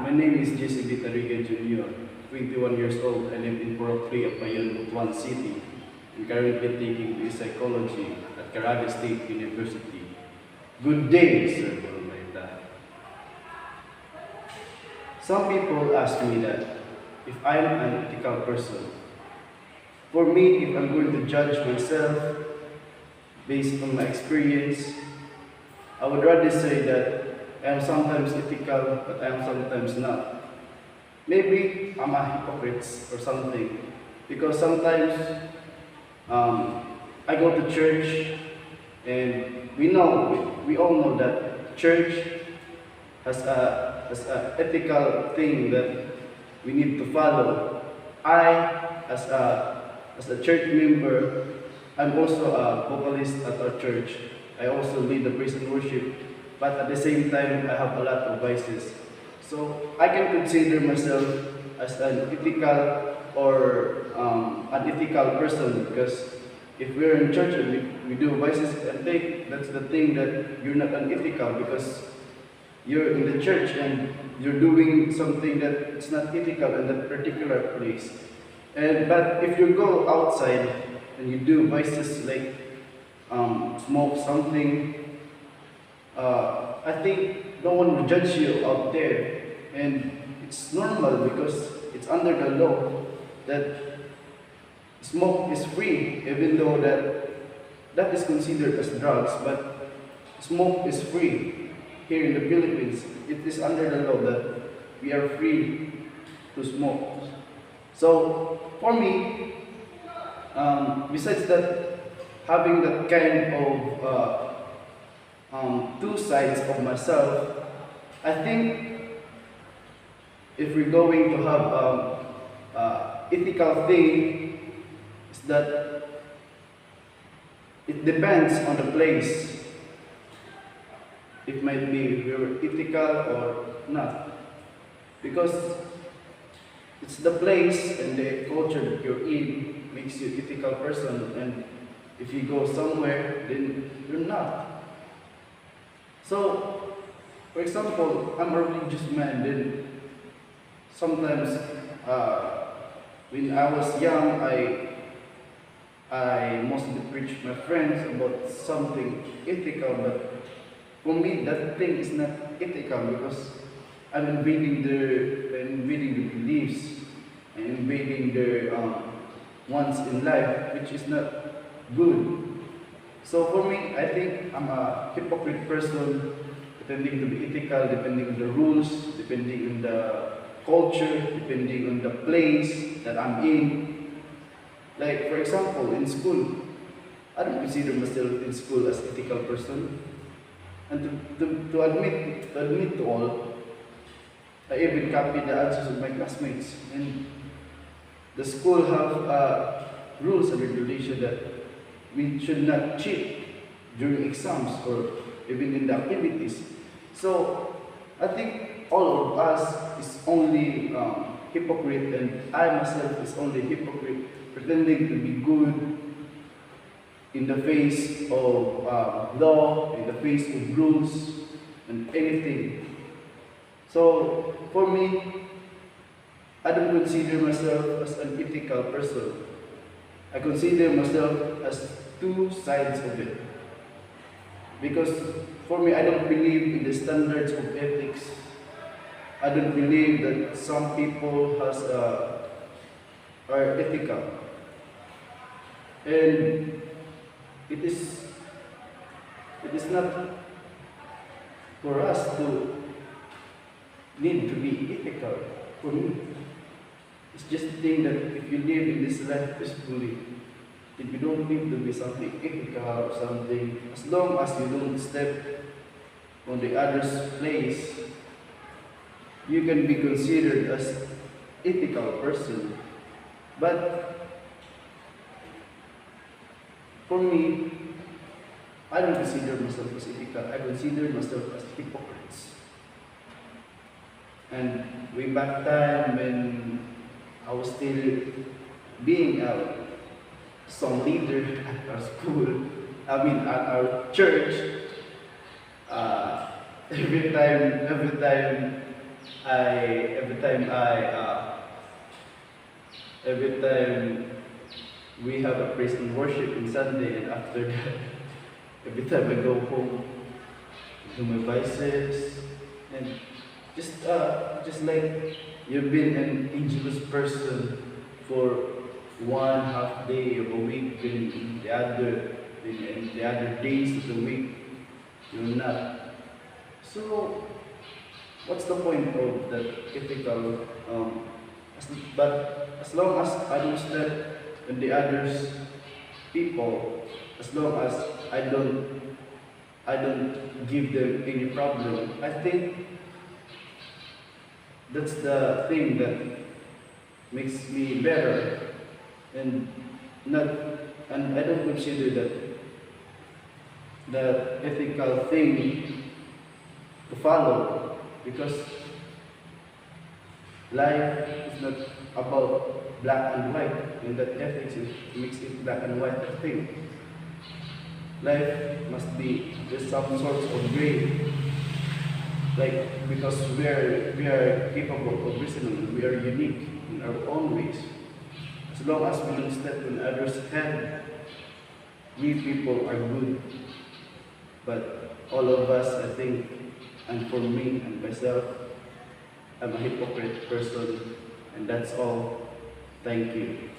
My name is JCB Tariga Jr., 21 years old. I live in Purok 3 of Bayon, Butuan City. I'm currently taking BA Psychology at Caraga State University. Good day, Sir Borometa. Some people ask me that if I'm an ethical person. For me, if I'm going to judge myself based on my experience, I would rather say that I am sometimes ethical, but I am sometimes not. Maybe I'm a hypocrite or something, because sometimes I go to church, and we all know that church has a ethical thing that we need to follow. I, as a church member, I'm also a vocalist at our church. I also lead the praise and worship, but at the same time, I have a lot of vices. So I can consider myself as an ethical or unethical person, because if we're in church and we do vices, I think that's the thing that you're not unethical, because you're in the church and you're doing something that is not ethical in that particular place. But if you go outside and you do vices like smoke something, I think no one will judge you out there, and it's normal because it's under the law that smoke is free, even though that is considered as drugs, but smoke is free here in the Philippines. It is under the law that we are free to smoke. So for me, besides that, having that kind of two sides of myself, I think if we're going to have ethical thing, is that it depends on the place. It might be we're ethical or not, because it's the place and the culture that you're in makes you an ethical person, and if you go somewhere, then you're not. So, for example, I'm a religious man, then sometimes when I was young, I mostly preached my friends about something ethical, but for me, that thing is not ethical, because I'm invading their beliefs, and invading their wants in life, which is not good. So for me, I think I'm a hypocrite person, pretending to be ethical, depending on the rules, depending on the culture, depending on the place that I'm in. Like, for example, in school, I don't consider myself in school as ethical person. And to admit to all, I even copied the answers of my classmates. And the school have rules and regulation that we should not cheat during exams or even in the activities. So I think all of us is only hypocrite, and I myself is only hypocrite, pretending to be good in the face of law, in the face of rules, and anything. So for me, I don't consider myself as an ethical person. I consider myself as two sides of it. Because for me, I don't believe in the standards of ethics. I don't believe that some people are ethical. And it is not for us to need to be ethical. For me, it's just the thing that if you live in this life peacefully, if you don't need to be something ethical or something, as long as you don't step on the other's place, you can be considered as ethical person. But for me, I don't consider myself as ethical. I consider myself as hypocrites. And way back time when I was still being a song leader at our school, at our church, every time every time every time we have a praise and worship in Sunday, and after that, every time I go home, do my vices, and just like you've been an angelous person for one half day of a week, then in the other days of the week, you're not. So, what's the point of that ethical? But as long as I don't step on the others people, as long as I don't I don't give them any problem, I think that's the thing that makes me better, and not and I don't consider that ethical thing to follow, because life is not about black and white, and that ethics makes it black and white thing. Life must be there's some sort of gray, like, because we are capable of reasoning, we are unique in our own ways. As long as we don't step on others' head, we people are good. But all of us, I think, and for me and myself, I'm a hypocrite person, and that's all. Thank you.